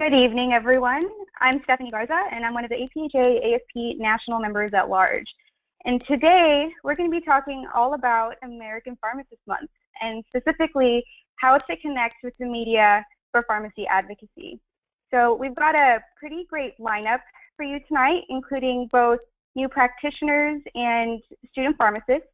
Good evening, everyone. I'm Stephanie Garza, and I'm one of the APhA-ASP national members at large. And today, we're going to be talking all about American Pharmacist Month, and specifically how to connect with the media for pharmacy advocacy. So we've got a pretty great lineup for you tonight, including both new practitioners and student pharmacists.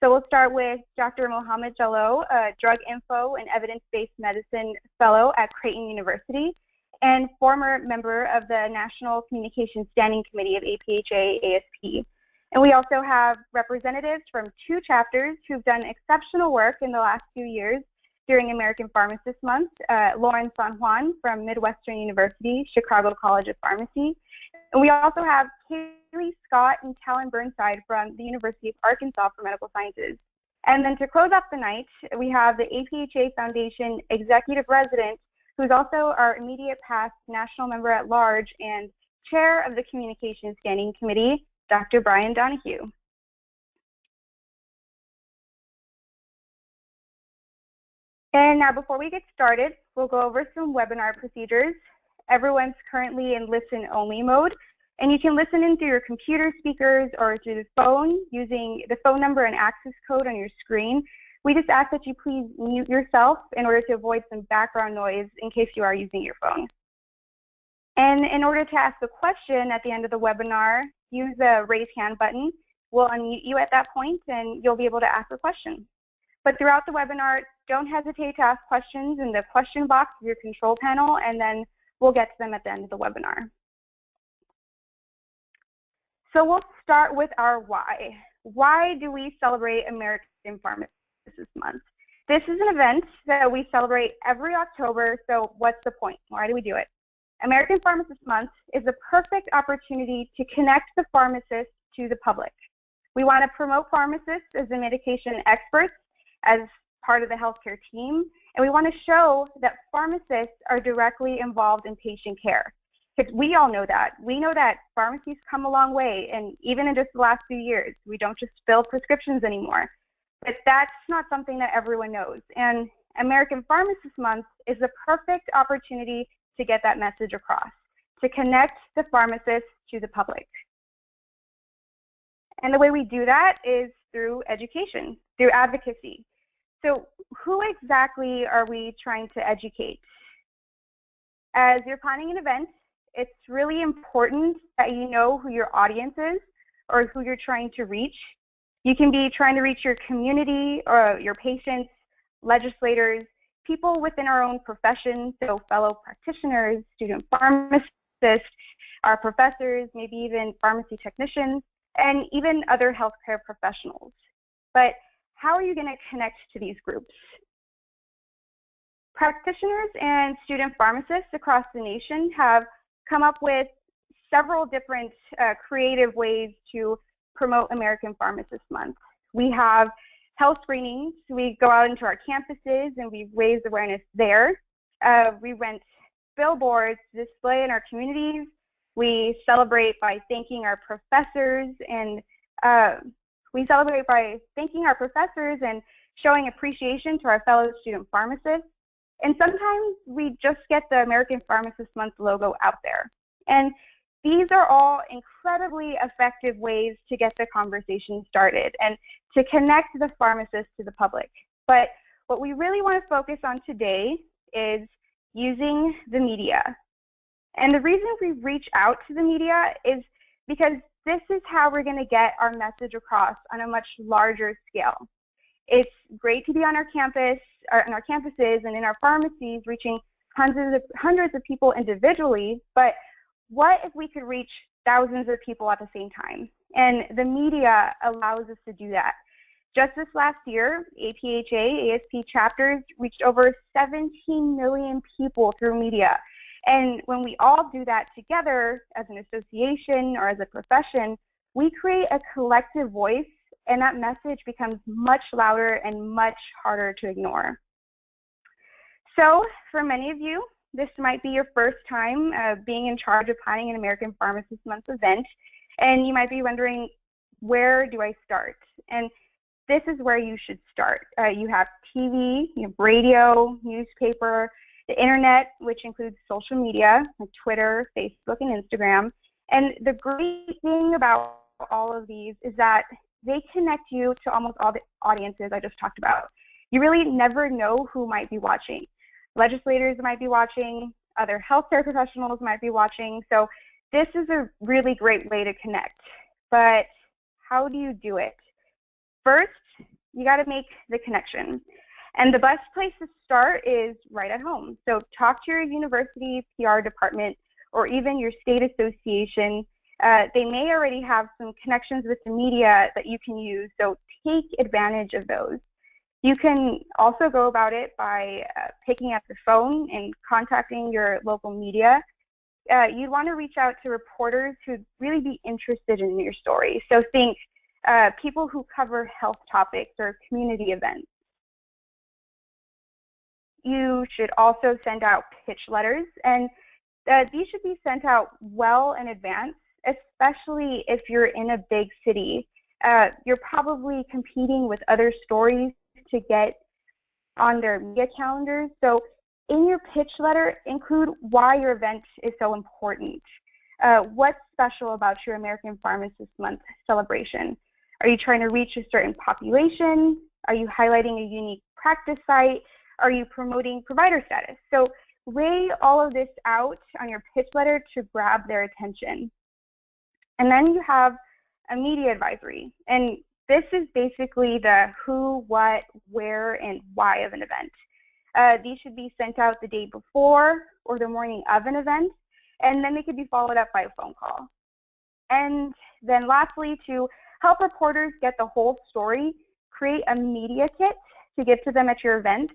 So we'll start with Dr. Mohammed Jallo, a drug info and evidence-based medicine fellow at Creighton University, and former member of the National Communications Standing Committee of APhA-ASP. And we also have representatives from 2 chapters who've done exceptional work in the last few years during American Pharmacist Month, Lawrence Antoine from Midwestern University, Chicago College of Pharmacy. And we also have Kaylee Scott and Talon Burnside from the University of Arkansas for Medical Sciences. And then to close off the night, we have the APhA Foundation Executive Resident, who's also our immediate past national member at large and chair of the Communications Standing Committee, Dr. Brian Donohue. And now before we get started, we'll go over some webinar procedures. Everyone's currently in listen-only mode, and you can listen in through your computer speakers or through the phone using the phone number and access code on your screen. We just ask that you please mute yourself in order to avoid some background noise in case you are using your phone. And in order to ask a question at the end of the webinar, use the raise hand button. We'll unmute you at that point and you'll be able to ask a question. But throughout the webinar, don't hesitate to ask questions in the question box of your control panel, and then we'll get to them at the end of the webinar. So we'll start with our why. Why do we celebrate American Pharmacist Month? This is an event that we celebrate every October, so what's the point? Why do we do it? American Pharmacist Month is a perfect opportunity to connect the pharmacist to the public. We want to promote pharmacists as the medication experts, as part of the healthcare team, and we want to show that pharmacists are directly involved in patient care. Because we all know that. We know that pharmacies come a long way, and even in just the last few years, we don't just fill prescriptions anymore. But that's not something that everyone knows. And American Pharmacist Month is the perfect opportunity to get that message across, to connect the pharmacists to the public. And the way we do that is through education, through advocacy. So who exactly are we trying to educate? As you're planning an event, it's really important that you know who your audience is or who you're trying to reach. You can be trying to reach your community or your patients, legislators, people within our own profession, so fellow practitioners, student pharmacists, our professors, maybe even pharmacy technicians, and even other healthcare professionals. But how are you going to connect to these groups? Practitioners and student pharmacists across the nation have come up with several different creative ways to promote American Pharmacist Month. We have health screenings. We go out into our campuses and we raise awareness there. We rent billboards to display in our communities. We celebrate by thanking our professors and showing appreciation to our fellow student pharmacists. And sometimes we just get the American Pharmacist Month logo out there. And these are all incredibly effective ways to get the conversation started and to connect the pharmacist to the public. But what we really want to focus on today is using the media. And the reason we reach out to the media is because this is how we're going to get our message across on a much larger scale. It's great to be on our campus, or in our campuses and in our pharmacies, reaching hundreds of people individually, but what if we could reach thousands of people at the same time? And the media allows us to do that. Just this last year, APhA-ASP chapters reached over 17 million people through media. And when we all do that together as an association or as a profession, we create a collective voice, and that message becomes much louder and much harder to ignore. So for many of you, this might be your first time being in charge of planning an American Pharmacist Month event, and you might be wondering, where do I start? And this is where you should start. You have TV, you have radio, newspaper, the internet, which includes social media like Twitter, Facebook, and Instagram. And the great thing about all of these is that they connect you to almost all the audiences I just talked about. You really never know who might be watching. Legislators might be watching, other healthcare professionals might be watching. So this is a really great way to connect. But how do you do it? First, you got to make the connection. And the best place to start is right at home. So talk to your university PR department or even your state association. They may already have some connections with the media that you can use, so take advantage of those. You can also go about it by picking up the phone and contacting your local media. You'd want to reach out to reporters who'd really be interested in your story. So think people who cover health topics or community events. You should also send out pitch letters, and these should be sent out well in advance, especially if you're in a big city. You're probably competing with other stories to get on their media calendars. So in your pitch letter, include why your event is so important. What's special about your American Pharmacist Month celebration? Are you trying to reach a certain population? Are you highlighting a unique practice site? Are you promoting provider status? So lay all of this out on your pitch letter to grab their attention. And then you have a media advisory. And this is basically the who, what, where, and why of an event. These should be sent out the day before or the morning of an event, and then they could be followed up by a phone call. And then lastly, to help reporters get the whole story, create a media kit to give to them at your event,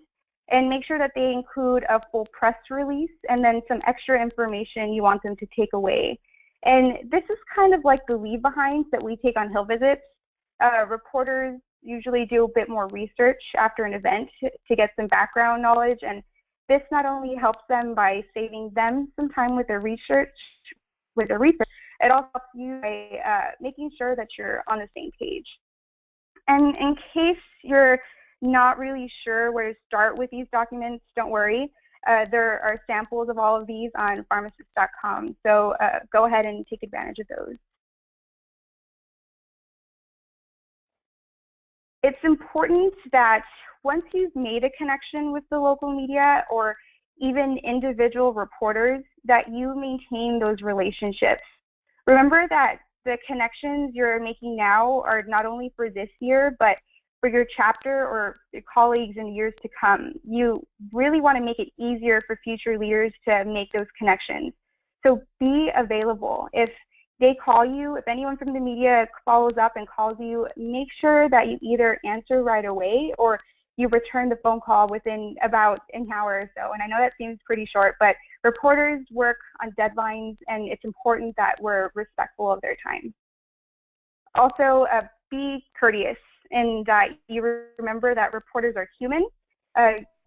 and make sure that they include a full press release and then some extra information you want them to take away. And this is kind of like the leave behinds that we take on Hill visits. Reporters usually do a bit more research after an event to get some background knowledge, and this not only helps them by saving them some time with their research, it also helps you by making sure that you're on the same page. And in case you're not really sure where to start with these documents, don't worry. There are samples of all of these on pharmacist.com, so go ahead and take advantage of those. It's important that once you've made a connection with the local media or even individual reporters, that you maintain those relationships. Remember that the connections you're making now are not only for this year, but for your chapter or your colleagues in years to come. You really want to make it easier for future leaders to make those connections. So be available. If they call you, if anyone from the media follows up and calls you, make sure that you either answer right away or you return the phone call within about an hour or so. And I know that seems pretty short, but reporters work on deadlines, and it's important that we're respectful of their time. Also, be courteous, and you remember that reporters are human.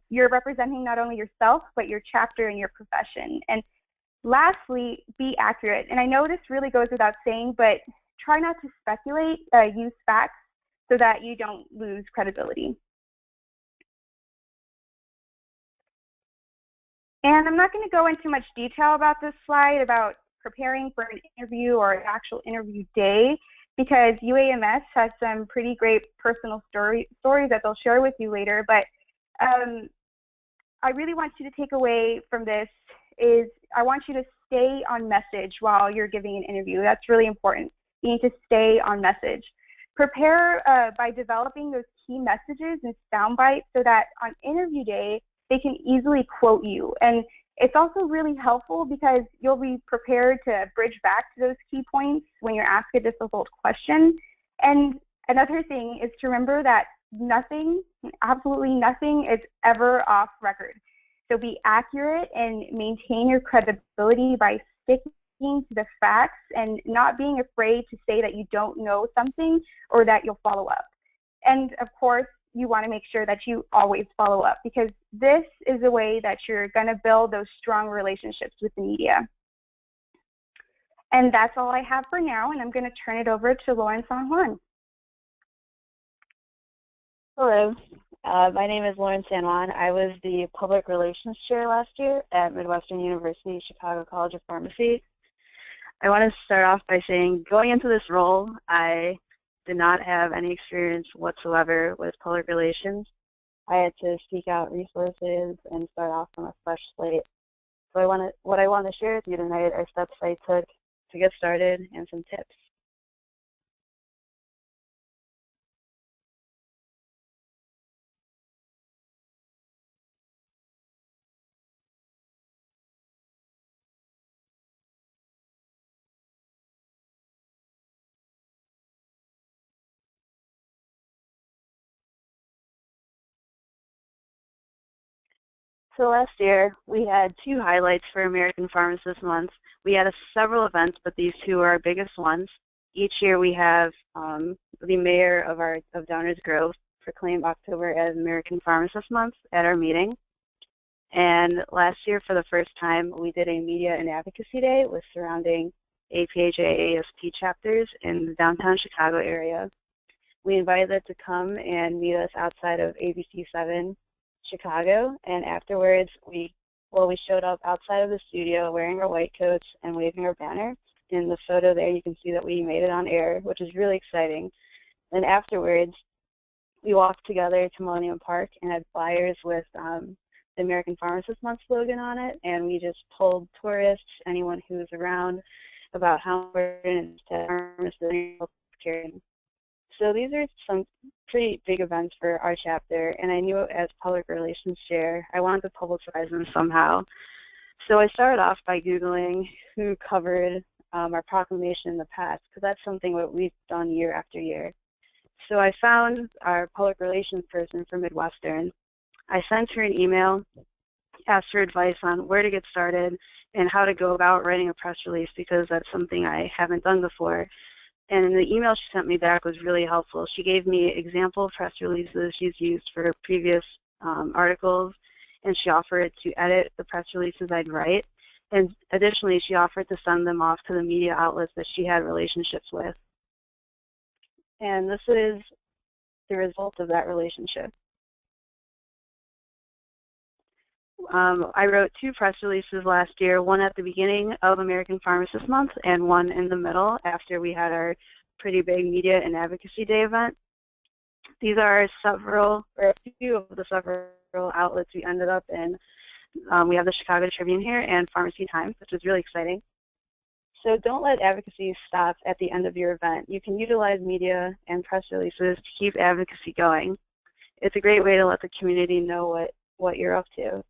You're representing not only yourself, but your chapter and your profession. And lastly, be accurate. And I know this really goes without saying, but try not to speculate, use facts so that you don't lose credibility. And I'm not going to go into much detail about this slide about preparing for an interview or an actual interview day, because UAMS has some pretty great personal stories that they'll share with you later. But I really want you to take away from this is I want you to stay on message while you're giving an interview. That's really important. You need to stay on message. Prepare by developing those key messages and sound bites so that on interview day, they can easily quote you. And it's also really helpful because you'll be prepared to bridge back to those key points when you're asked a difficult question. And another thing is to remember that nothing, absolutely nothing, is ever off record. So be accurate and maintain your credibility by sticking to the facts and not being afraid to say that you don't know something or that you'll follow up. And of course, you want to make sure that you always follow up, because this is a way that you're going to build those strong relationships with the media. And that's all I have for now, and I'm going to turn it over to Lawrence Antoine. Hello. My name is Lauren Antoine. I was the Public Relations Chair last year at Midwestern University Chicago College of Pharmacy. I want to start off by saying going into this role, I did not have any experience whatsoever with public relations. I had to seek out resources and start off on a fresh slate. So what I want to share with you tonight are steps I took to get started and some tips. So last year, we had two highlights for American Pharmacists Month. We had several events, but these two are our biggest ones. Each year we have the mayor of Downers Grove proclaim October as American Pharmacist Month at our meeting. And last year, for the first time, we did a Media and Advocacy Day with surrounding APhA-ASP chapters in the downtown Chicago area. We invited them to come and meet us outside of ABC 7 Chicago, and afterwards we showed up outside of the studio wearing our white coats and waving our banner. In the photo there you can see that we made it on air, which is really exciting. Then afterwards we walked together to Millennium Park and had flyers with the American Pharmacist Month slogan on it, and we just told tourists, anyone who was around, about how important it is to pharmacists in healthcare. So these are some pretty big events for our chapter, and I knew as public relations chair, I wanted to publicize them somehow. So I started off by Googling who covered our proclamation in the past, because that's something that we've done year after year. So I found our public relations person from Midwestern. I sent her an email, asked her advice on where to get started and how to go about writing a press release, because that's something I haven't done before. And the email she sent me back was really helpful. She gave me example press releases she's used for previous articles, and she offered to edit the press releases I'd write. And additionally, she offered to send them off to the media outlets that she had relationships with. And this is the result of that relationship. I wrote two press releases last year, one at the beginning of American Pharmacist Month and one in the middle after we had our pretty big Media and Advocacy Day event. These are a few of the several outlets we ended up in. We have the Chicago Tribune here and Pharmacy Times, which is really exciting. So don't let advocacy stop at the end of your event. You can utilize media and press releases to keep advocacy going. It's a great way to let the community know what you're up to.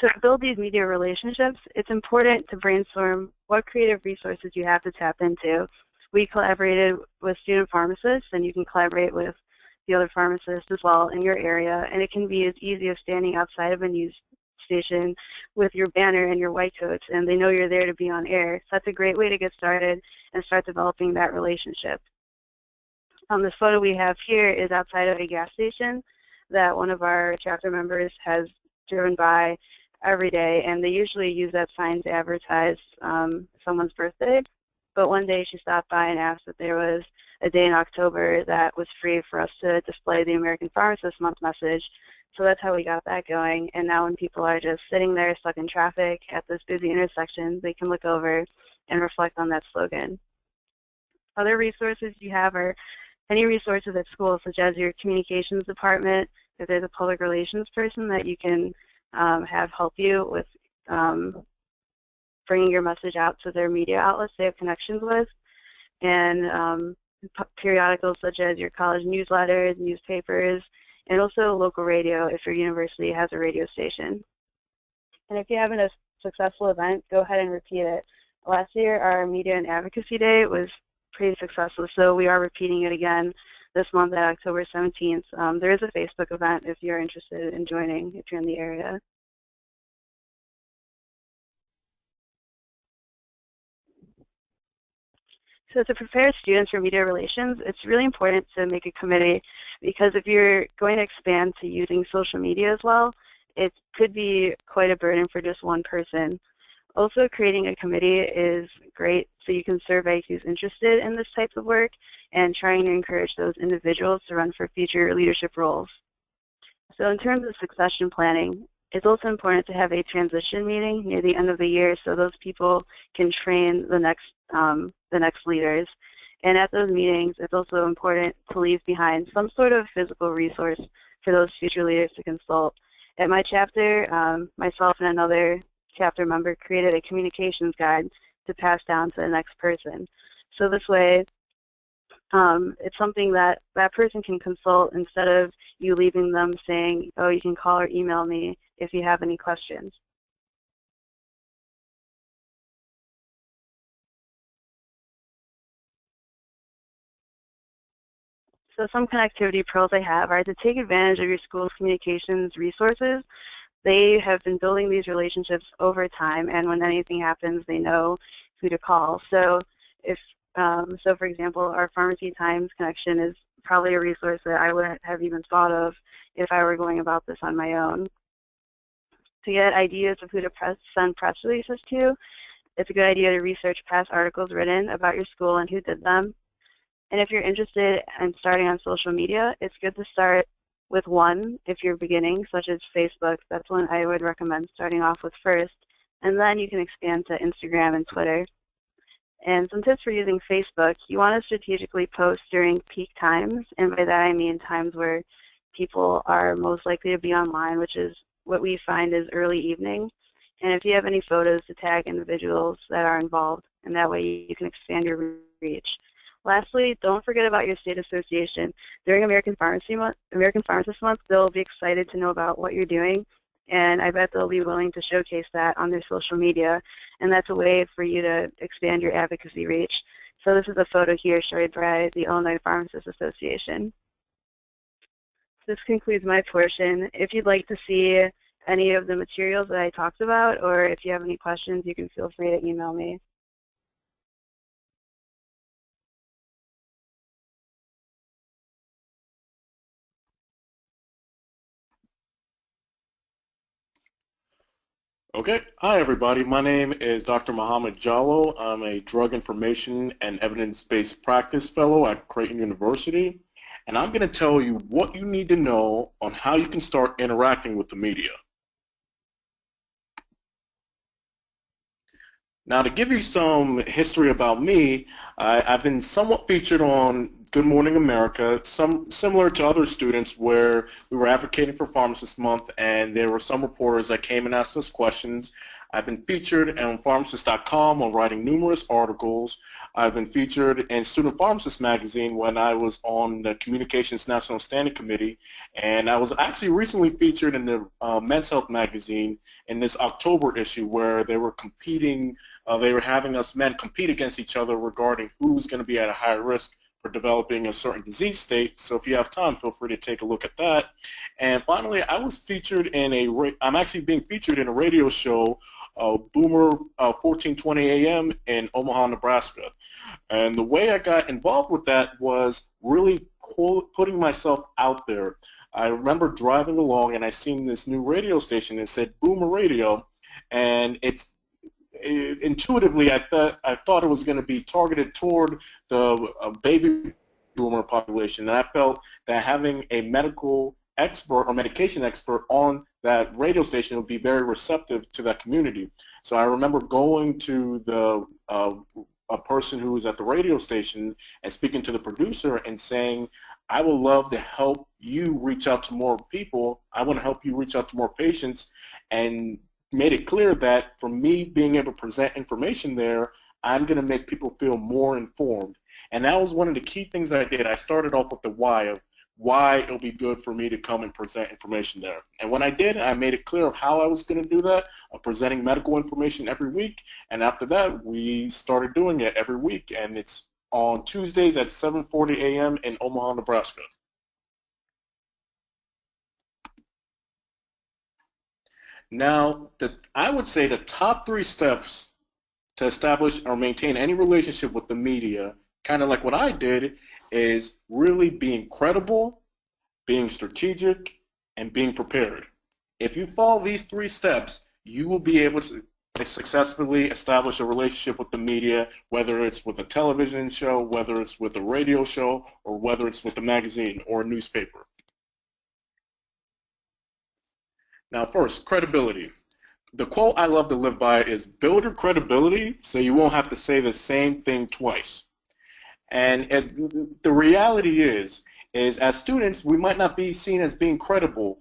So to build these media relationships, it's important to brainstorm what creative resources you have to tap into. We collaborated with student pharmacists, and you can collaborate with the other pharmacists as well in your area, and it can be as easy as standing outside of a news station with your banner and your white coats, and they know you're there to be on air. So that's a great way to get started and start developing that relationship. This photo we have here is outside of a gas station that one of our chapter members has driven by every day, and they usually use that sign to advertise someone's birthday. But one day she stopped by and asked if there was a day in October that was free for us to display the American Pharmacist Month message. So that's how we got that going. And now when people are just sitting there stuck in traffic at this busy intersection, they can look over and reflect on that slogan. Other resources you have are any resources at school, such as your communications department. If there's a public relations person that you can have help you with bringing your message out to their media outlets they have connections with, and periodicals such as your college newsletters, newspapers, and also local radio if your university has a radio station. And if you're having a successful event, go ahead and repeat it. Last year, our Media and Advocacy Day was pretty successful, so we are repeating it again this month at October 17th. There is a Facebook event if you're interested in joining, if you're in the area. So to prepare students for media relations, it's really important to make a committee, because if you're going to expand to using social media as well, it could be quite a burden for just one person. Also, creating a committee is great so you can survey who's interested in this type of work and trying to encourage those individuals to run for future leadership roles. So in terms of succession planning, it's also important to have a transition meeting near the end of the year so those people can train the next leaders. And at those meetings, it's also important to leave behind some sort of physical resource for those future leaders to consult. At my chapter, myself and another chapter member created a communications guide to pass down to the next person. So this way, it's something that that person can consult instead of you leaving them saying, oh, you can call or email me if you have any questions. So some connectivity pros I have are to take advantage of your school's communications resources. They have been building these relationships over time, and when anything happens, they know who to call. So if so for example, our Pharmacy Times connection is probably a resource that I wouldn't have even thought of if I were going about this on my own. To get ideas of who to send press releases to, it's a good idea to research past articles written about your school and who did them. And if you're interested in starting on social media, it's good to start with one if you're beginning, such as Facebook. That's one I would recommend starting off with first. And then you can expand to Instagram and Twitter. And some tips for using Facebook: you want to strategically post during peak times, and by that I mean times where people are most likely to be online, which is what we find is early evening. And if you have any photos, to tag individuals that are involved, and that way you can expand your reach. Lastly, don't forget about your state association. During American Pharmacist Month, they'll be excited to know about what you're doing, and I bet they'll be willing to showcase that on their social media, and that's a way for you to expand your advocacy reach. So this is a photo here showed by the Illinois Pharmacists Association. This concludes my portion. If you'd like to see any of the materials that I talked about, or if you have any questions, you can feel free to email me. Okay, hi everybody. My name is Dr. Mohammed Jallo. I'm a Drug Information and Evidence-Based Practice Fellow at Creighton University, and I'm going to tell you what you need to know on how you can start interacting with the media. Now, to give you some history about me, I've been somewhat featured on Good Morning America, similar to other students where we were advocating for Pharmacist Month, and there were some reporters that came and asked us questions. I've been featured on pharmacist.com on writing numerous articles. I've been featured in Student Pharmacist magazine when I was on the Communications National Standing Committee, and I was actually recently featured in the Men's Health magazine in this October issue where they were competing. They were having us men compete against each other regarding who's going to be at a higher risk for developing a certain disease state. So if you have time, feel free to take a look at that. And finally, I was featured in I'm actually being featured in a radio show, Boomer 1420 AM in Omaha, Nebraska. And the way I got involved with that was really putting myself out there. I remember driving along and I seen this new radio station that said Boomer Radio, and intuitively I thought it was going to be targeted toward the baby boomer population, and I felt that having a medical expert or medication expert on that radio station would be very receptive to that community. So I remember going to a person who was at the radio station and speaking to the producer and saying, I would love to help you reach out to more people. I want to help you reach out to more patients, and made it clear that for me being able to present information there, I'm going to make people feel more informed. And that was one of the key things I did. I started off with the why of why it'll be good for me to come and present information there. And when I did, I made it clear of how I was going to do that, of presenting medical information every week. And after that, we started doing it every week. And it's on Tuesdays at 7:40 a.m. in Omaha, Nebraska. Now, I would say the top 3 steps to establish or maintain any relationship with the media, kind of like what I did, is really being credible, being strategic, and being prepared. If you follow these 3 steps, you will be able to successfully establish a relationship with the media, whether it's with a television show, whether it's with a radio show, or whether it's with a magazine or a newspaper. Now first, credibility. The quote I love to live by is, build your credibility so you won't have to say the same thing twice. And the reality is as students, we might not be seen as being credible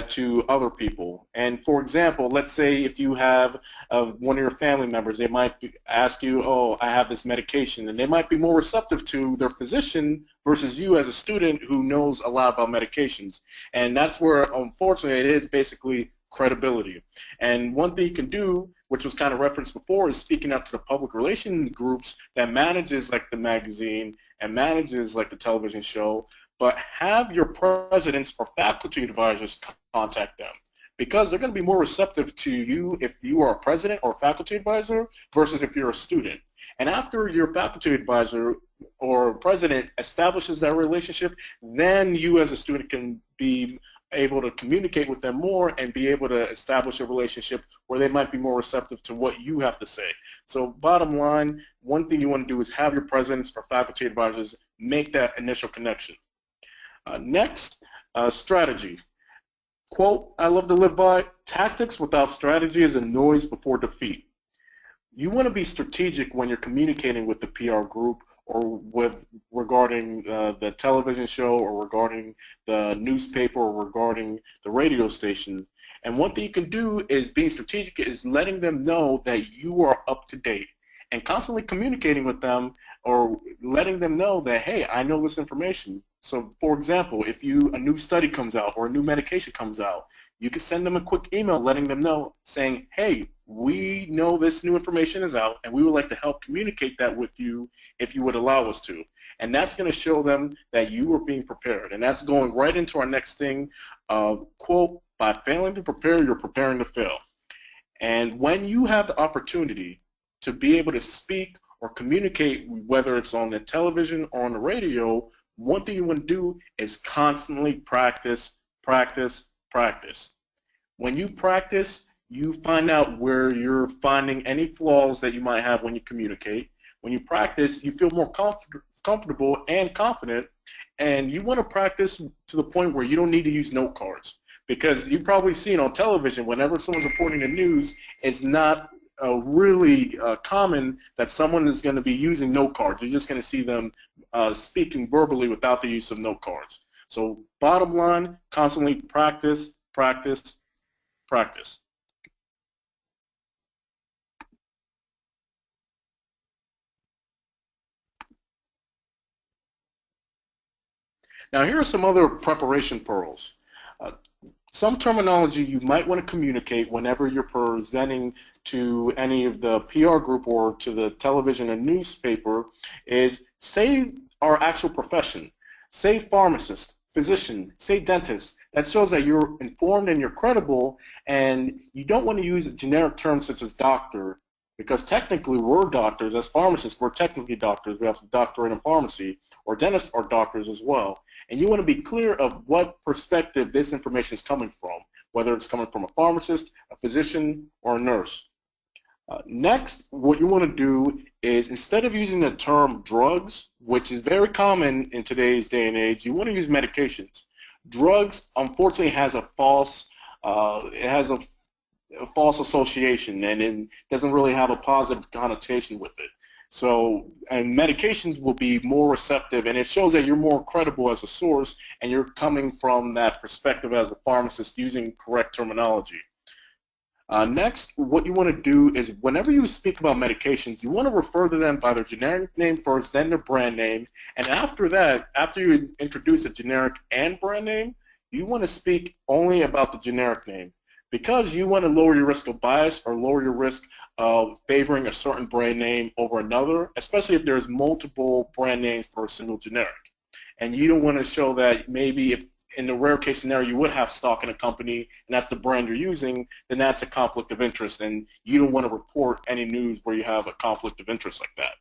to other people. And for example, let's say if you have one of your family members, they might ask you, oh, I have this medication, and they might be more receptive to their physician versus you as a student who knows a lot about medications. And that's where, unfortunately, it is basically credibility. And one thing you can do, which was kind of referenced before, is speaking out to the public relations groups that manages like the magazine and manages like the television show, but have your presidents or faculty advisors contact them, because they're going to be more receptive to you if you are a president or faculty advisor versus if you're a student. And after your faculty advisor or president establishes that relationship, then you as a student can be able to communicate with them more and be able to establish a relationship where they might be more receptive to what you have to say. So bottom line, one thing you want to do is have your presidents or faculty advisors make that initial connection. Next, strategy. Quote I love to live by, tactics without strategy is a noise before defeat. You want to be strategic when you're communicating with the PR group or regarding the television show or regarding the newspaper or regarding the radio station. And one thing you can do is being strategic is letting them know that you are up to date and constantly communicating with them or letting them know that, hey, I know this information. So for example, if a new study comes out or a new medication comes out, you can send them a quick email letting them know, saying, hey, we know this new information is out and we would like to help communicate that with you if you would allow us to. And that's going to show them that you are being prepared. And that's going right into our next thing of, quote, by failing to prepare, you're preparing to fail. And when you have the opportunity to be able to speak or communicate, whether it's on the television or on the radio, one thing you want to do is constantly practice, practice, practice. When you practice, you find out where you're finding any flaws that you might have when you communicate. When you practice, you feel more comfortable and confident, and you want to practice to the point where you don't need to use note cards. Because you've probably seen on television, whenever someone's reporting the news, it's not really common that someone is going to be using note cards. You're just going to see them speaking verbally without the use of note cards. So bottom line, constantly practice, practice, practice. Now here are some other preparation pearls. Some terminology you might want to communicate whenever you're presenting to any of the PR group or to the television and newspaper is, say our actual profession, say pharmacist, physician, say dentist. That shows that you're informed and you're credible, and you don't want to use generic terms such as doctor, because technically we're doctors. As pharmacists, we're technically doctors. We have a doctorate in pharmacy, or dentists are doctors as well. And you want to be clear of what perspective this information is coming from, whether it's coming from a pharmacist, a physician, or a nurse. Next, what you want to do is, instead of using the term drugs, which is very common in today's day and age, you want to use medications. Drugs, unfortunately, has a false association, and it doesn't really have a positive connotation with it. So, and medications will be more receptive, and it shows that you're more credible as a source, and you're coming from that perspective as a pharmacist using correct terminology. Next, what you want to do is, whenever you speak about medications, you want to refer to them by their generic name first, then their brand name, and after that, after you introduce a generic and brand name, you want to speak only about the generic name, because you want to lower your risk of bias or lower your risk of favoring a certain brand name over another, especially if there's multiple brand names for a single generic. And you don't want to show that maybe if in the rare case scenario you would have stock in a company and that's the brand you're using, then that's a conflict of interest, and you don't want to report any news where you have a conflict of interest like that.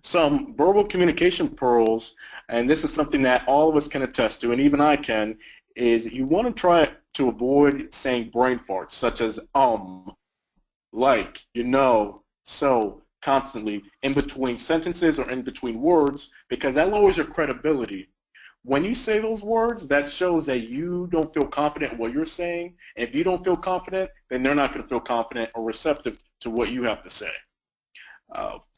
Some verbal communication pearls, and this is something that all of us can attest to, and even I can, is you want to try to avoid saying brain farts such as like, you know, so, constantly in between sentences or in between words, because that lowers your credibility. When you say those words, that shows that you don't feel confident in what you're saying. And if you don't feel confident, then they're not going to feel confident or receptive to what you have to say.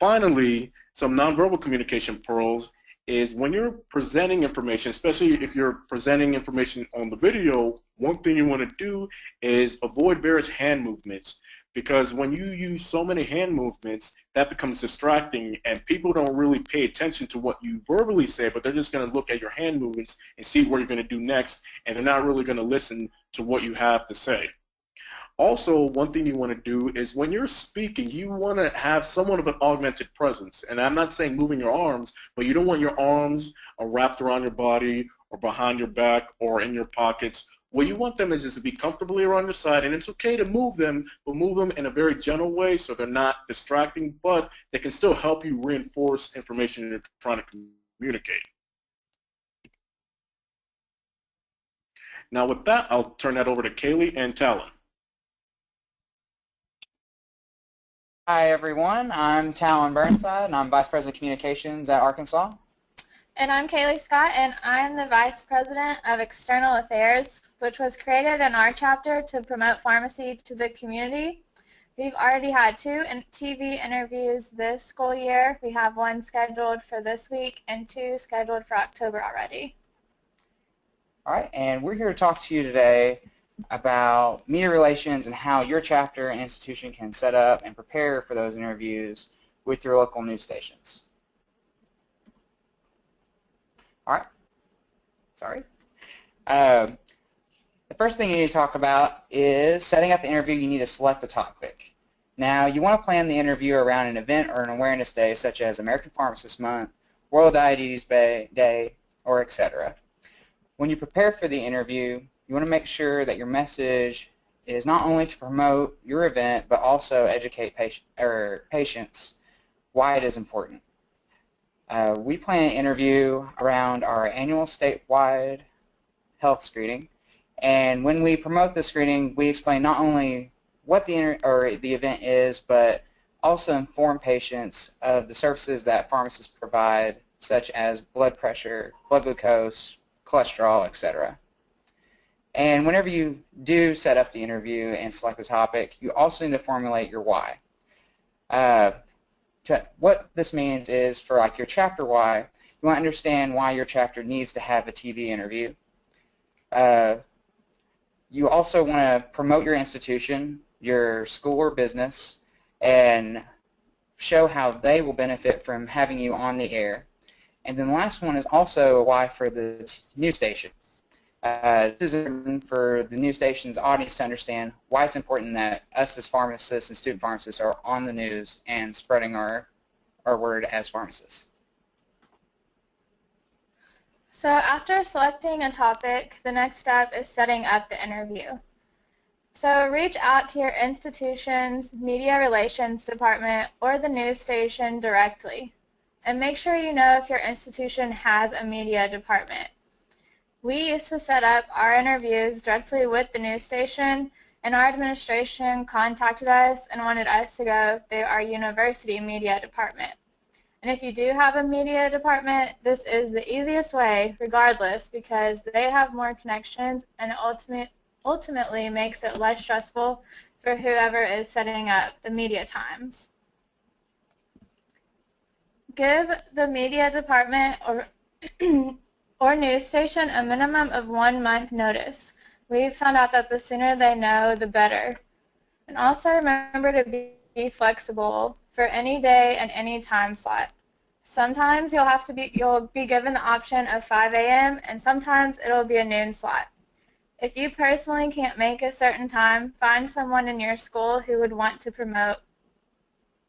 Finally, some nonverbal communication pearls is when you're presenting information, especially if you're presenting information on the video, one thing you want to do is avoid various hand movements, because when you use so many hand movements, that becomes distracting and people don't really pay attention to what you verbally say, but they're just going to look at your hand movements and see what you're going to do next, and they're not really going to listen to what you have to say. Also, one thing you want to do is when you're speaking, you want to have somewhat of an augmented presence. And I'm not saying moving your arms, but you don't want your arms wrapped around your body or behind your back or in your pockets. What you want them is just to be comfortably around your side, and it's okay to move them, but move them in a very gentle way so they're not distracting, but they can still help you reinforce information you're trying to communicate. Now with that, I'll turn that over to Kaylee and Talon. Hi everyone, I'm Talon Burnside and I'm Vice President of Communications at Arkansas. And I'm Kaylee Scott and I'm the Vice President of External Affairs, which was created in our chapter to promote pharmacy to the community. We've already had 2 TV interviews this school year. We have 1 scheduled for this week and 2 scheduled for October already. All right, and we're here to talk to you today about media relations and how your chapter and institution can set up and prepare for those interviews with your local news stations. All right. Sorry. The first thing you need to talk about is setting up the interview. You need to select a topic. Now, you want to plan the interview around an event or an awareness day such as American Pharmacists Month, World Diabetes Day, or etc. When you prepare for the interview, you want to make sure that your message is not only to promote your event, but also educate patients why it is important. We plan an interview around our annual statewide health screening, and when we promote the screening, we explain not only what the event is, but also inform patients of the services that pharmacists provide, such as blood pressure, blood glucose, cholesterol, etc. And whenever you do set up the interview and select a topic, you also need to formulate your why. What this means is for like your chapter why, you want to understand why your chapter needs to have a TV interview. You also want to promote your institution, your school or business, and show how they will benefit from having you on the air. And then the last one is also a why for the news station. This is important for the news station's audience to understand why it's important that us as pharmacists and student pharmacists are on the news and spreading our word as pharmacists. So after selecting a topic, the next step is setting up the interview. So reach out to your institution's media relations department or the news station directly, and make sure you know if your institution has a media department. We used to set up our interviews directly with the news station, and our administration contacted us and wanted us to go through our university media department. And if you do have a media department, this is the easiest way regardless, because they have more connections and ultimately makes it less stressful for whoever is setting up the media times. Give the media department or news station a minimum of 1 month notice. We've found out that the sooner they know, the better. And also remember to be flexible for any day and any time slot. Sometimes you'll be given the option of 5 a.m. and sometimes it'll be a noon slot. If you personally can't make a certain time, find someone in your school who would want to promote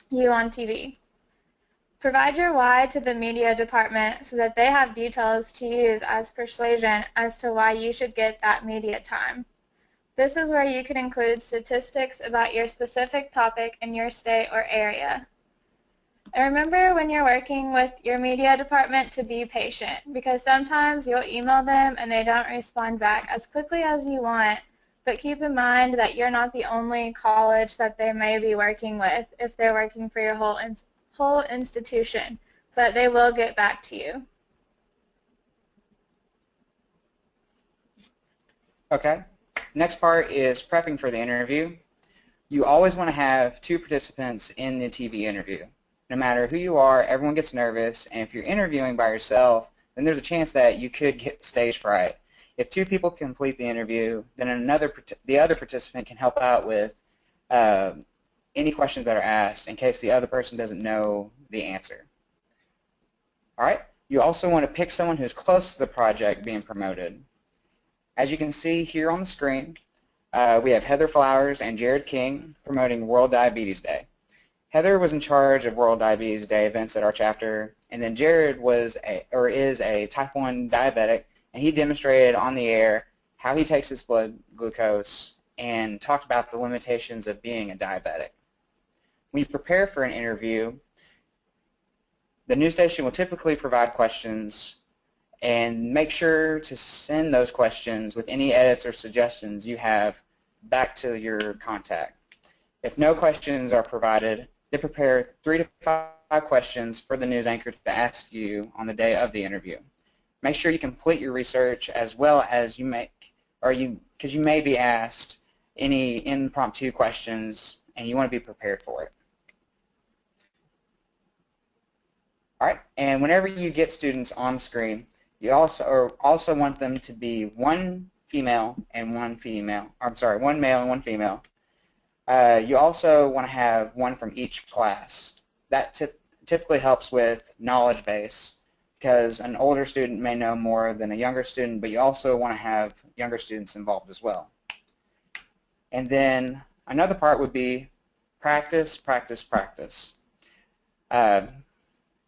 you on TV. Provide your why to the media department so that they have details to use as persuasion as to why you should get that media time. This is where you can include statistics about your specific topic in your state or area. And remember when you're working with your media department to be patient, because sometimes you'll email them and they don't respond back as quickly as you want, But keep in mind that you're not the only college that they may be working with if they're working for your whole institution, but they will get back to you. Okay, next part is prepping for the interview. You always want to have 2 participants in the TV interview. No matter who you are, everyone gets nervous, and if you're interviewing by yourself, then there's a chance that you could get stage fright. If 2 people complete the interview, then the other participant can help out with any questions that are asked in case the other person doesn't know the answer. All right, you also want to pick someone who's close to the project being promoted. As you can see here on the screen, we have Heather Flowers and Jared King promoting World Diabetes Day. Heather was in charge of World Diabetes Day events at our chapter, and then Jared is a type 1 diabetic, and he demonstrated on the air how he takes his blood glucose and talked about the limitations of being a diabetic. When you prepare for an interview, the news station will typically provide questions, and make sure to send those questions with any edits or suggestions you have back to your contact. If no questions are provided, they prepare 3 to 5 questions for the news anchor to ask you on the day of the interview. Make sure you complete your research as well as because you may be asked any impromptu questions and you want to be prepared for it. All right, and whenever you get students on screen, you also want them to be one male and one female. You also want to have one from each class. That typically helps with knowledge base because an older student may know more than a younger student, but you also want to have younger students involved as well. And then another part would be practice, practice, practice,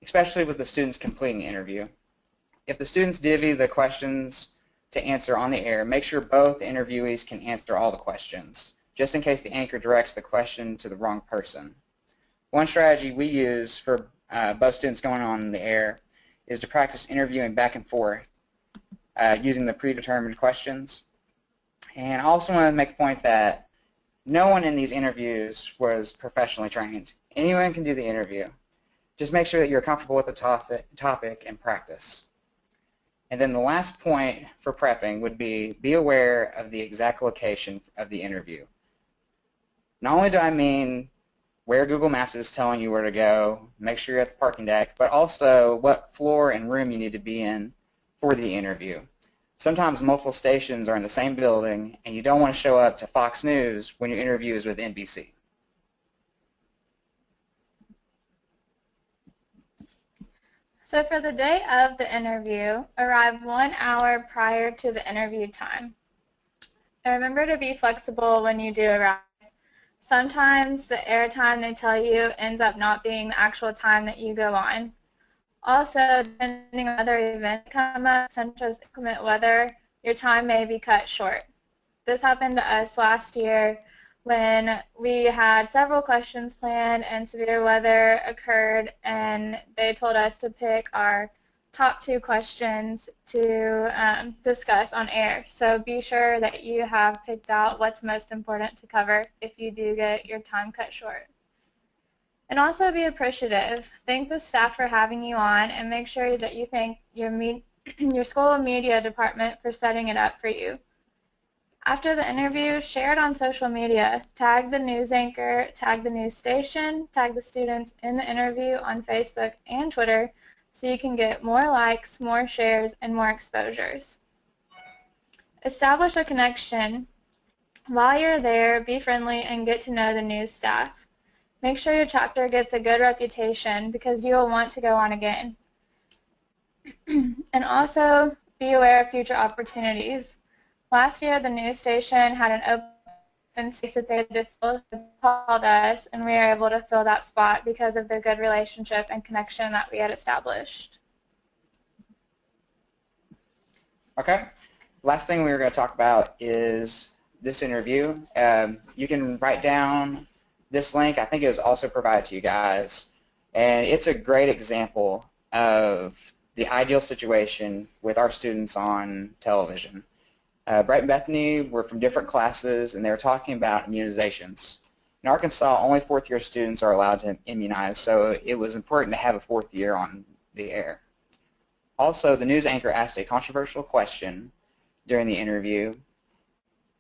especially with the students completing the interview. If the students divvy the questions to answer on the air, make sure both interviewees can answer all the questions, just in case the anchor directs the question to the wrong person. One strategy we use for both students going on the air is to practice interviewing back and forth using the predetermined questions. And I also want to make the point that no one in these interviews was professionally trained. Anyone can do the interview. Just make sure that you're comfortable with the topic and practice. And then the last point for prepping would be aware of the exact location of the interview. Not only do I mean where Google Maps is telling you where to go, make sure you're at the parking deck, but also what floor and room you need to be in for the interview. Sometimes multiple stations are in the same building, and you don't want to show up to Fox News when your interview is with NBC. So for the day of the interview, arrive 1 hour prior to the interview time. And remember to be flexible when you do arrive. Sometimes the air time they tell you ends up not being the actual time that you go on. Also, depending on other events that come up, such as inclement weather, your time may be cut short. This happened to us last year when we had several questions planned and severe weather occurred, and they told us to pick our top 2 questions to discuss on air. So be sure that you have picked out what's most important to cover if you do get your time cut short. And also be appreciative. Thank the staff for having you on, and make sure that you thank your school media department for setting it up for you. After the interview, share it on social media. Tag the news anchor, tag the news station, tag the students in the interview on Facebook and Twitter so you can get more likes, more shares, and more exposures. Establish a connection. While you're there, be friendly and get to know the news staff. Make sure your chapter gets a good reputation because you will want to go on again. And also be aware of future opportunities. Last year, the news station had an open space that they had to fill. They called us, and we were able to fill that spot because of the good relationship and connection that we had established. Okay. Last thing we were going to talk about is this interview. You can write down this link. I think it was also provided to you guys, and it's a great example of the ideal situation with our students on television. Brett and Bethany were from different classes, and they were talking about immunizations. In Arkansas, only fourth-year students are allowed to immunize, so it was important to have a fourth year on the air. Also, the news anchor asked a controversial question during the interview,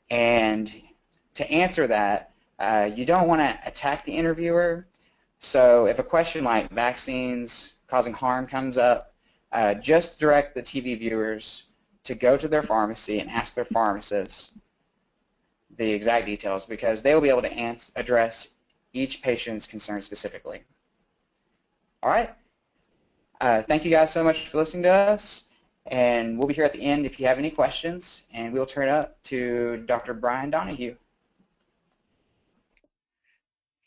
and to answer that, you don't want to attack the interviewer. So if a question like vaccines causing harm comes up, just direct the TV viewers to go to their pharmacy and ask their pharmacist the exact details, because they will be able to address each patient's concern specifically. All right. Thank you guys so much for listening to us, and we'll be here at the end if you have any questions, and we'll turn it up to Dr. Brian Donohue.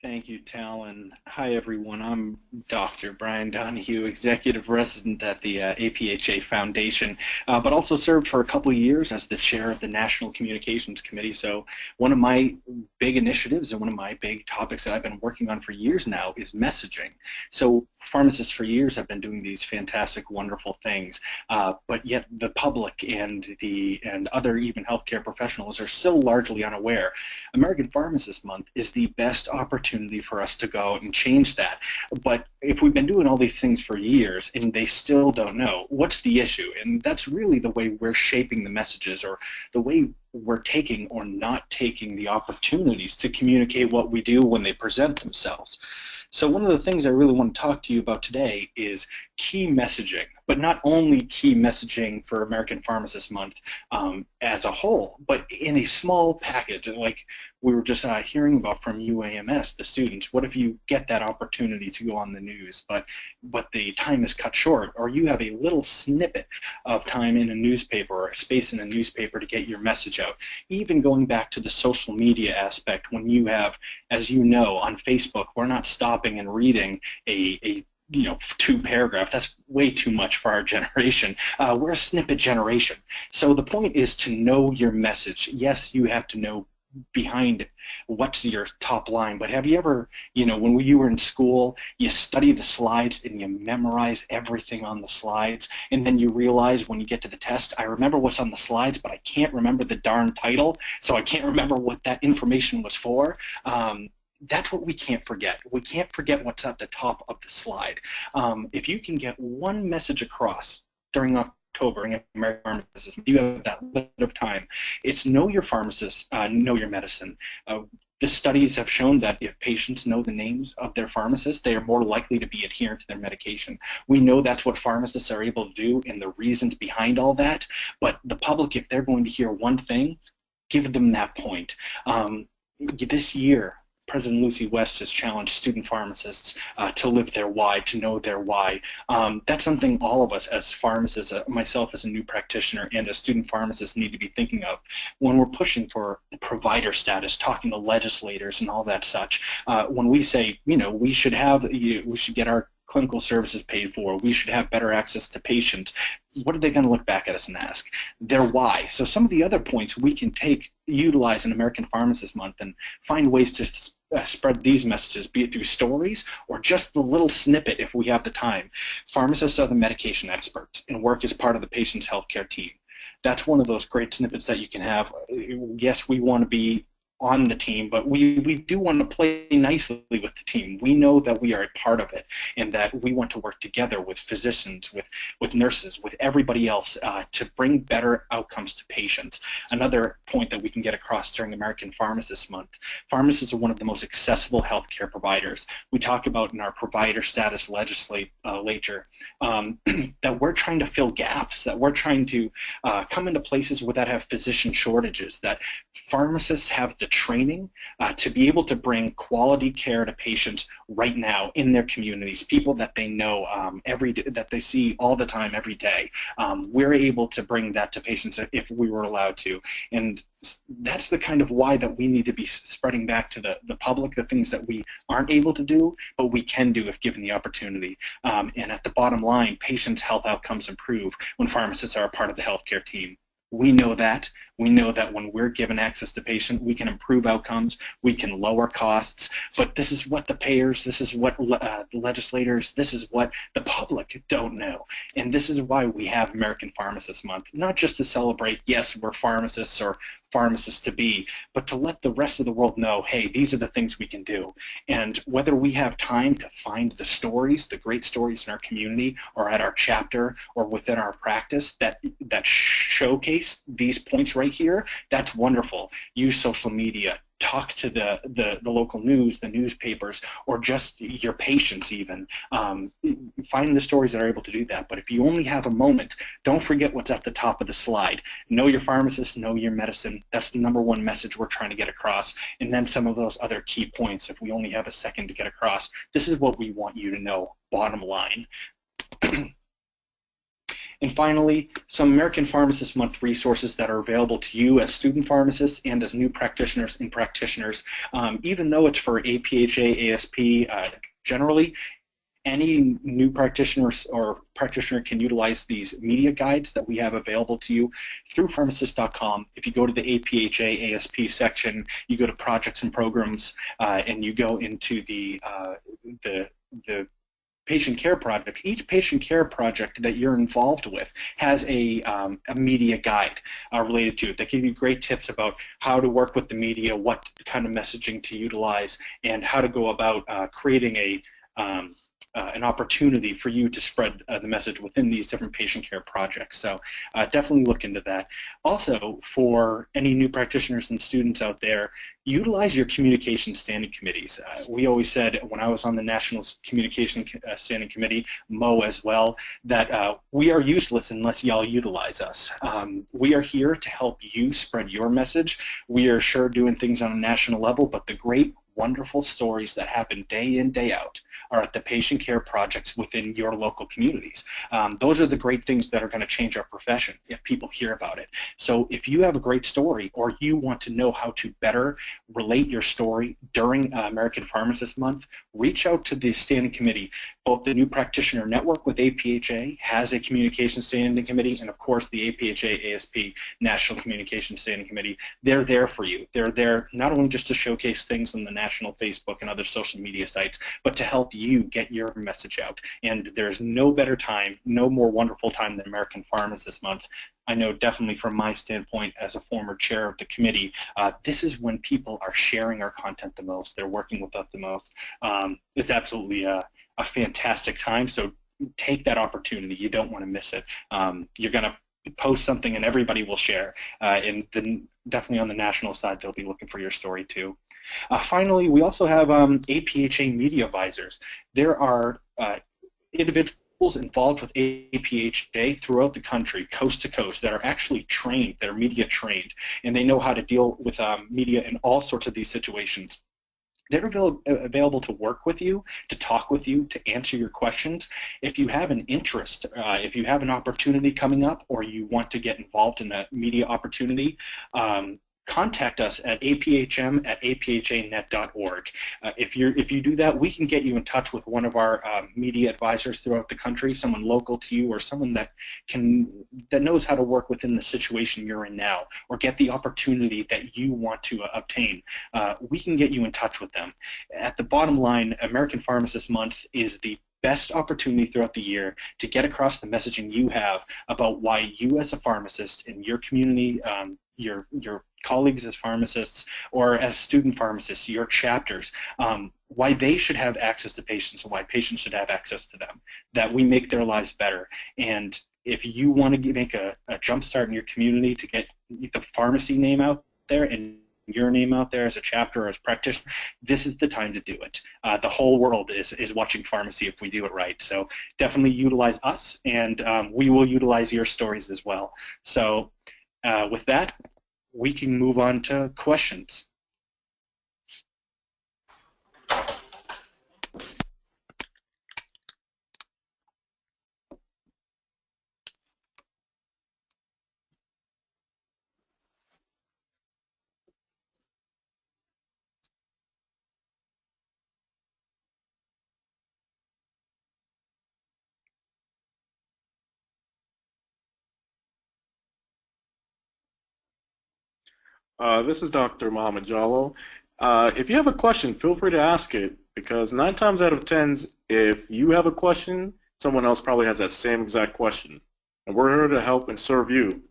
Thank you, Tal, and hi everyone. I'm Dr. Brian Donohue, Executive Resident at the APhA Foundation, but also served for a couple of years as the chair of the National Communications Committee. So one of my big initiatives and one of my big topics that I've been working on for years now is messaging. So pharmacists for years have been doing these fantastic, wonderful things, but yet the public and other even healthcare professionals are still largely unaware. American Pharmacist Month is the best opportunity for us to go out and change that. But if we've been doing all these things for years and they still don't know, what's the issue? And that's really the way we're shaping the messages, or the way we're taking or not taking the opportunities to communicate what we do when they present themselves. So one of the things I really want to talk to you about today is key messaging, but not only key messaging for American Pharmacist Month as a whole, but in a small package, like we were just hearing about from UAMS, the students. What if you get that opportunity to go on the news, but the time is cut short, or you have a little snippet of time in a newspaper or space in a newspaper to get your message out? Even going back to the social media aspect, when you have, as you know, on Facebook, we're not stopping and reading a 2-paragraph. That's way too much for our generation. We're a snippet generation. So the point is to know your message. Yes, you have to know behind what's your top line, but have you ever, when you were in school, you study the slides and you memorize everything on the slides, and then you realize when you get to the test, I remember what's on the slides, but I can't remember the darn title, so I can't remember what that information was for. That's what we can't forget. We can't forget what's at the top of the slide. If you can get one message across during October in American Pharmacists, you have that bit of time. It's know your pharmacist, know your medicine. The studies have shown that if patients know the names of their pharmacists, they are more likely to be adherent to their medication. We know that's what pharmacists are able to do and the reasons behind all that, but the public, if they're going to hear one thing, give them that point. This year, President Lucy West has challenged student pharmacists to live their why, to know their why. That's something all of us as pharmacists, myself as a new practitioner and a student pharmacist, need to be thinking of when we're pushing for provider status, talking to legislators and all that such. When we say, we should get our clinical services paid for, we should have better access to patients, what are they going to look back at us and ask? Their why. So some of the other points we can utilize in American Pharmacist Month and find ways to spread these messages, be it through stories or just the little snippet if we have the time. Pharmacists are the medication experts and work as part of the patient's healthcare team. That's one of those great snippets that you can have. Yes, we want to be on the team, but we do want to play nicely with the team. We know that we are a part of it and that we want to work together with physicians, with nurses, with everybody else to bring better outcomes to patients. Another point that we can get across during American Pharmacist Month, pharmacists are one of the most accessible healthcare providers. We talk about in our provider status legislature that we're trying to fill gaps, that we're trying to come into places that have physician shortages, that pharmacists have the training to be able to bring quality care to patients right now in their communities, people that they know that they see all the time, every day. We're able to bring that to patients if we were allowed to, and that's the kind of why that we need to be spreading back to the public, the things that we aren't able to do, but we can do if given the opportunity. And at the bottom line, patients' health outcomes improve when pharmacists are a part of the healthcare team. We know that. We know that when we're given access to patient, we can improve outcomes, we can lower costs, but this is what the payers, this is what the legislators, this is what the public don't know. And this is why we have American Pharmacists Month, not just to celebrate, yes, we're pharmacists or pharmacists to be, but to let the rest of the world know, hey, these are the things we can do. And whether we have time to find the stories, the great stories in our community or at our chapter or within our practice that showcase these points right here, that's wonderful. Use social media, talk to the local news, the newspapers, or just your patients even. Find the stories that are able to do that. But if you only have a moment, don't forget what's at the top of the slide. Know your pharmacist, know your medicine. That's the #1 message we're trying to get across. And then some of those other key points, if we only have a second to get across, this is what we want you to know, bottom line. And finally, some American Pharmacist Month resources that are available to you as student pharmacists and as new practitioners and practitioners. Even though it's for APhA-ASP generally, any new practitioners or practitioner can utilize these media guides that we have available to you through pharmacist.com. If you go to the APhA-ASP section, you go to projects and programs, and you go into the patient care project. Each patient care project that you're involved with has a media guide related to it that give you great tips about how to work with the media, what kind of messaging to utilize, and how to go about creating an opportunity for you to spread the message within these different patient care projects. So definitely look into that. Also, for any new practitioners and students out there, utilize your communication standing committees. We always said when I was on the National Communication Standing Committee, Mo as well, that we are useless unless y'all utilize us. We are here to help you spread your message. We are sure doing things on a national level, but the great wonderful stories that happen day in, day out are at the patient care projects within your local communities. Those are the great things that are going to change our profession if people hear about it. So if you have a great story or you want to know how to better relate your story during American Pharmacist Month, reach out to the standing committee. Both the New Practitioner Network with APhA has a communication standing committee, and of course the APhA-ASP National Communication Standing Committee. They're there for you. They're there not only just to showcase things on the national Facebook and other social media sites, but to help you get your message out. And there's no better time, no more wonderful time than American Pharmacist Month. I know definitely from my standpoint as a former chair of the committee, this is when people are sharing our content the most. They're working with us the most. It's absolutely a fantastic time, so take that opportunity. You don't want to miss it. You're going to post something and everybody will share, and then definitely on the national side they'll be looking for your story too. Finally, we also have APhA media advisors. There are individuals involved with APhA throughout the country, coast to coast, that are actually trained, that are media trained, and they know how to deal with media in all sorts of these situations. They're available to work with you, to talk with you, to answer your questions. If you have an interest, if you have an opportunity coming up, or you want to get involved in a media opportunity, contact us at aphm@aphanet.org. If you do that, we can get you in touch with one of our media advisors throughout the country, someone local to you, or someone that knows how to work within the situation you're in now, or get the opportunity that you want to obtain. We can get you in touch with them. At the bottom line, American Pharmacist Month is the best opportunity throughout the year to get across the messaging you have about why you as a pharmacist in your community, your colleagues as pharmacists or as student pharmacists, your chapters, why they should have access to patients and why patients should have access to them, that we make their lives better. And if you want to make a jump start in your community to get the pharmacy name out there and your name out there as a chapter or as a practitioner, this is the time to do it. The whole world is watching pharmacy if we do it right. So definitely utilize us, and we will utilize your stories as well. So with that, we can move on to questions. This is Dr. Mohammed Jallo. If you have a question, feel free to ask it because 9 times out of 10, if you have a question, someone else probably has that same exact question. And we're here to help and serve you.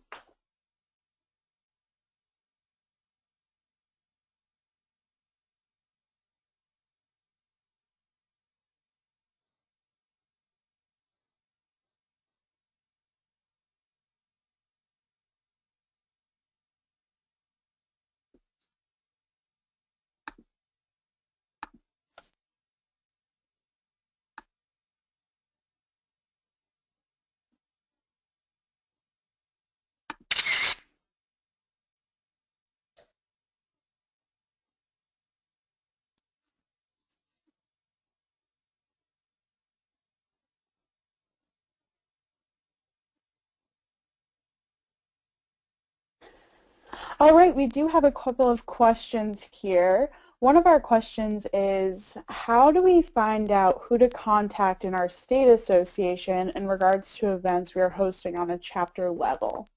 All right, we do have a couple of questions here. One of our questions is, how do we find out who to contact in our state association in regards to events we are hosting on a chapter level?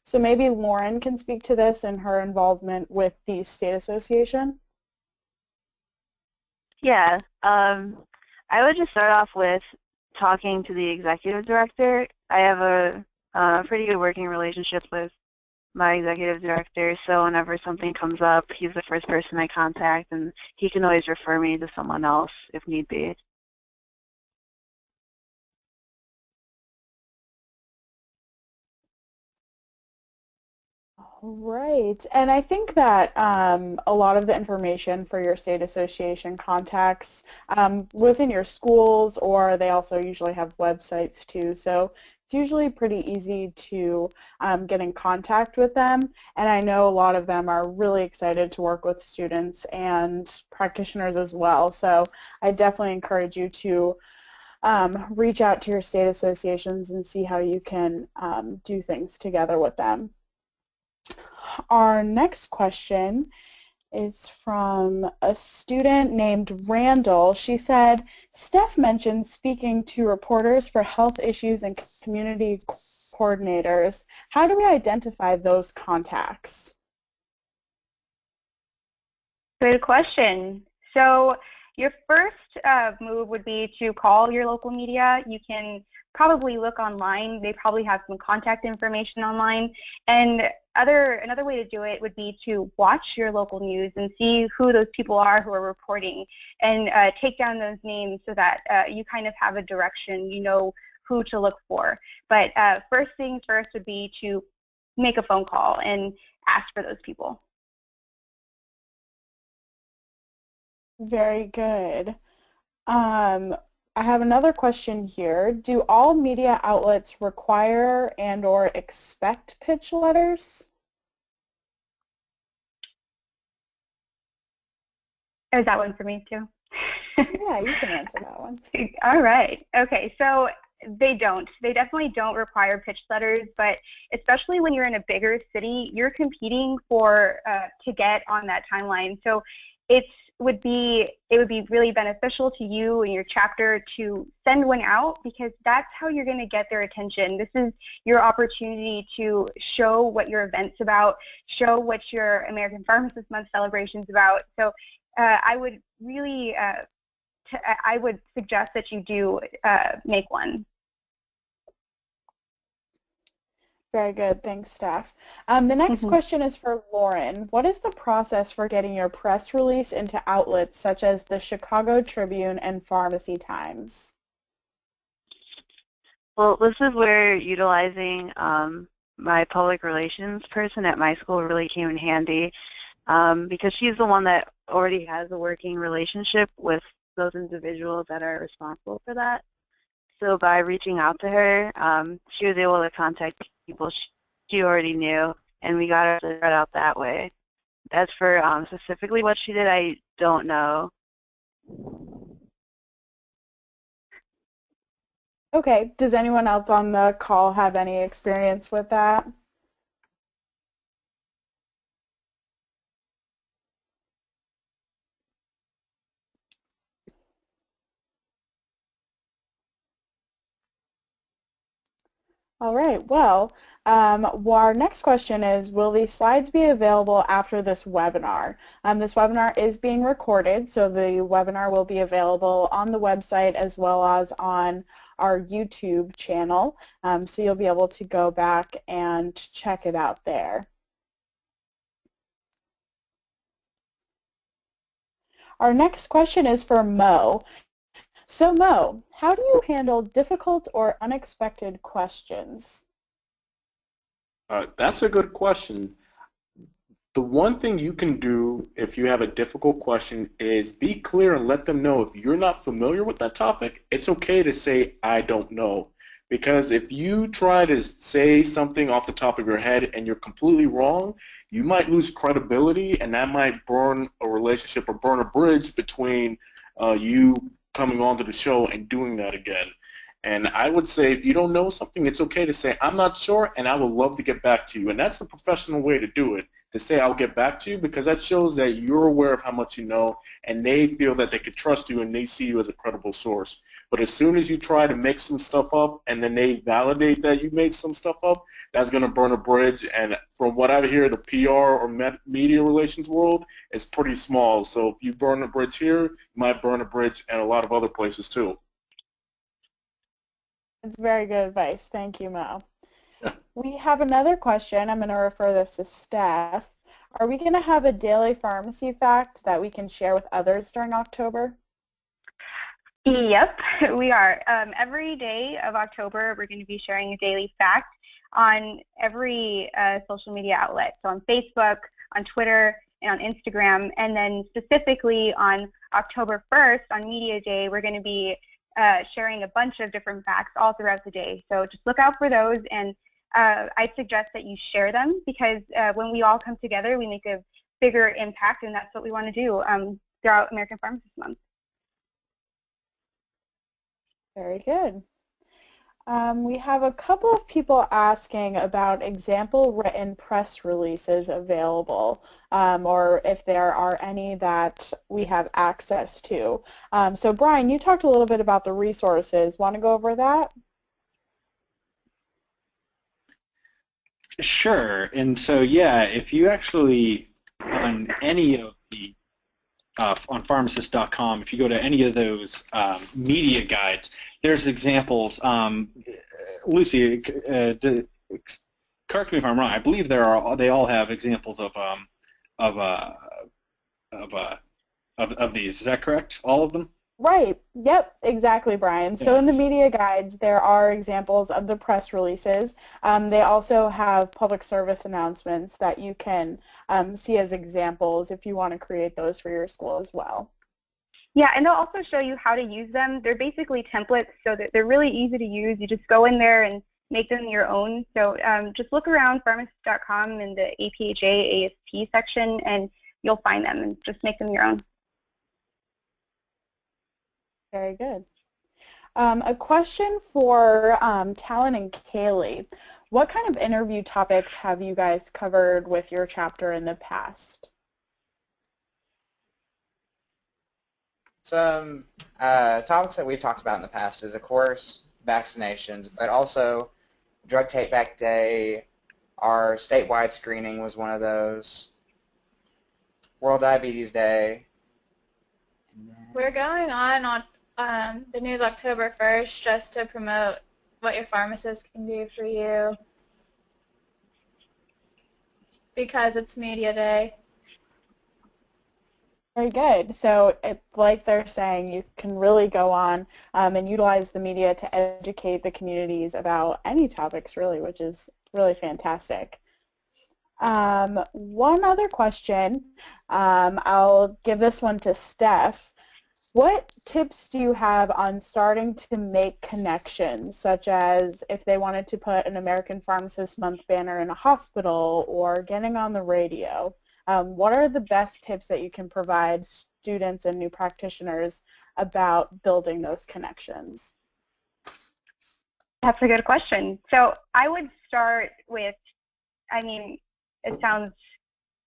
So maybe Lauren can speak to this and her involvement with the state association. Yeah, I would just start off with talking to the executive director. I have a pretty good working relationship with my executive director, so whenever something comes up, he's the first person I contact, and he can always refer me to someone else if need be. Right, and I think that a lot of the information for your state association contacts within your schools, or they also usually have websites too, so it's usually pretty easy to get in contact with them, and I know a lot of them are really excited to work with students and practitioners as well, so I definitely encourage you to reach out to your state associations and see how you can do things together with them. Our next question is from a student named Randall. She said, Steph mentioned speaking to reporters for health issues and community coordinators. How do we identify those contacts? Good question. So your first move would be to call your local media. You can probably look online. They probably have some contact information online. And another way to do it would be to watch your local news and see who those people are who are reporting and take down those names so that you kind of have a direction, you know who to look for. But first things first would be to make a phone call and ask for those people. Very good. I have another question here. Do all media outlets require and or expect pitch letters? Is that one for me too? Yeah, you can answer that one. All right. Okay, so they don't. They definitely don't require pitch letters, but especially when you're in a bigger city, you're competing for to get on that timeline. So it would be really beneficial to you and your chapter to send one out because that's how you're going to get their attention. This is your opportunity to show what your event's about, show what your American Pharmacist Month celebration's about. So I would really I would suggest that you do make one. Very good. Thanks, Steph. The next question is for Lauren. What is the process for getting your press release into outlets such as the Chicago Tribune and Pharmacy Times? Well, this is where utilizing my public relations person at my school really came in handy because she's the one that already has a working relationship with those individuals that are responsible for that. So by reaching out to her, she was able to contact people she already knew, and we got her to spread out that way. As for specifically what she did, I don't know. Okay. Does anyone else on the call have any experience with that? All right, well, our next question is, will these slides be available after this webinar? This webinar is being recorded, so the webinar will be available on the website as well as on our YouTube channel, so you'll be able to go back and check it out there. Our next question is for Mo. So Mo, how do you handle difficult or unexpected questions? That's a good question. The one thing you can do if you have a difficult question is be clear and let them know if you're not familiar with that topic, it's okay to say, I don't know. Because if you try to say something off the top of your head and you're completely wrong, you might lose credibility, and that might burn a relationship or burn a bridge between you coming onto the show and doing that again. And I would say if you don't know something, it's okay to say, I'm not sure, and I would love to get back to you. And that's the professional way to do it, to say I'll get back to you, because that shows that you're aware of how much you know, and they feel that they can trust you and they see you as a credible source. But as soon as you try to make some stuff up and then they validate that you made some stuff up, that's going to burn a bridge. And from what I hear, the PR or media relations world is pretty small. So if you burn a bridge here, you might burn a bridge in a lot of other places too. That's very good advice. Thank you, Mo. Yeah. We have another question. I'm going to refer this to Steph. Are we going to have a daily pharmacy fact that we can share with others during October? Yep, we are. Every day of October, we're going to be sharing a daily fact on every social media outlet. So on Facebook, on Twitter, and on Instagram. And then specifically on October 1st, on Media Day, we're going to be sharing a bunch of different facts all throughout the day. So just look out for those, and I suggest that you share them, because when we all come together, we make a bigger impact, and that's what we want to do throughout American Pharmacist Month. Very good. We have a couple of people asking about example written press releases available, or if there are any that we have access to. So Brian, you talked a little bit about the resources. Want to go over that? Sure. And so, yeah, if you actually, on any of the on pharmacist.com, if you go to any of those media guides, there's examples. Lucy, correct me if I'm wrong. I believe they all have examples of these. Is that correct? All of them? Right. Yep. Exactly, Brian. So in the media guides, there are examples of the press releases. They also have public service announcements that you can see as examples if you want to create those for your school as well. Yeah, and they'll also show you how to use them. They're basically templates, so that they're really easy to use. You just go in there and make them your own. So just look around pharmacist.com in the APhA-ASP section, and you'll find them, and just make them your own. Very good. A question for Talon and Kaylee. What kind of interview topics have you guys covered with your chapter in the past? Some topics that we've talked about in the past is, of course, vaccinations, but also Drug Take-Back Day. Our statewide screening was one of those. World Diabetes Day. We're going on the news October 1st just to promote what your pharmacist can do for you, because it's Media Day. Very good. So like they're saying, you can really go on and utilize the media to educate the communities about any topics, really, which is really fantastic. One other question, I'll give this one to Steph. What tips do you have on starting to make connections, such as if they wanted to put an American Pharmacist Month banner in a hospital or getting on the radio? What are the best tips that you can provide students and new practitioners about building those connections? That's a good question. So I would start with, it sounds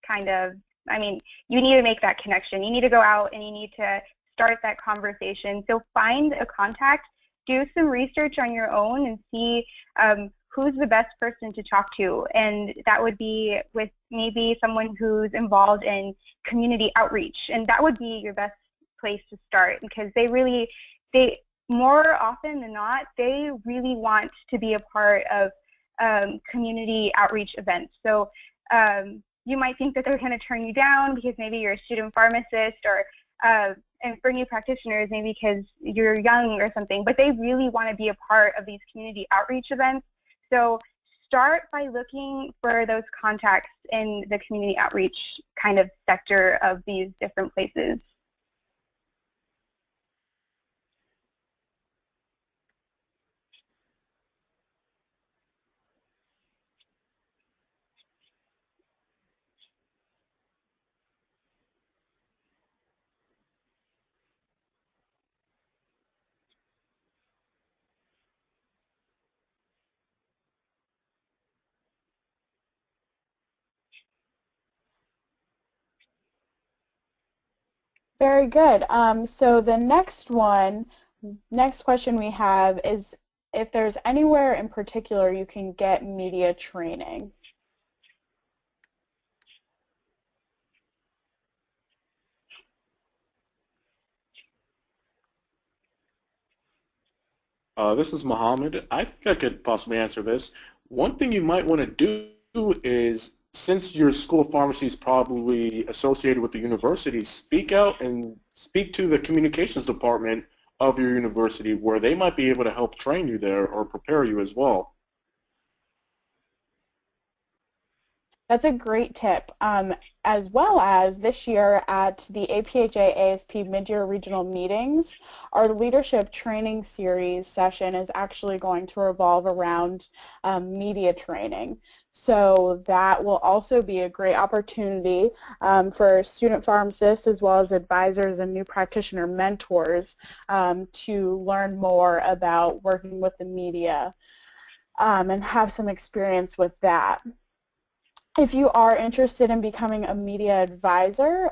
you need to make that connection. You need to go out and you need to start that conversation. So find a contact, do some research on your own, and see who's the best person to talk to, and that would be with maybe someone who's involved in community outreach, and that would be your best place to start, because they more often than not, they really want to be a part of community outreach events. So you might think that they're going to turn you down because maybe you're a student pharmacist, or and for new practitioners, maybe because you're young or something, but they really want to be a part of these community outreach events. So start by looking for those contacts in the community outreach kind of sector of these different places. Very good. So the next question we have is if there's anywhere in particular you can get media training. This is Mohammed. I think I could possibly answer this. One thing you might want to do is, since your school of pharmacy is probably associated with the university, speak out and speak to the communications department of your university, where they might be able to help train you there or prepare you as well. That's a great tip. As well as this year at the APhA-ASP mid-year regional meetings, our leadership training series session is actually going to revolve around media training. So that will also be a great opportunity for student pharmacists as well as advisors and new practitioner mentors to learn more about working with the media and have some experience with that. If you are interested in becoming a media advisor,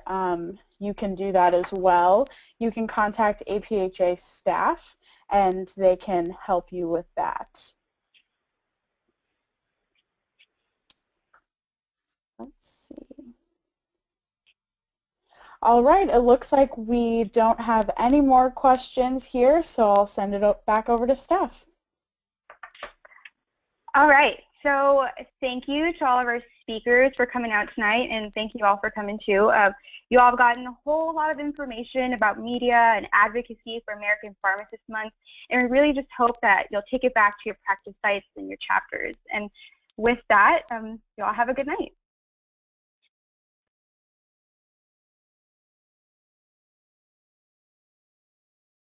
you can do that as well. You can contact APhA staff and they can help you with that. Let's see. All right, it looks like we don't have any more questions here, so I'll send it back over to Steph. All right, so thank you to all of our speakers for coming out tonight, and thank you all for coming too. You all have gotten a whole lot of information about media and advocacy for American Pharmacists Month, and we really just hope that you'll take it back to your practice sites and your chapters. And with that, you all have a good night.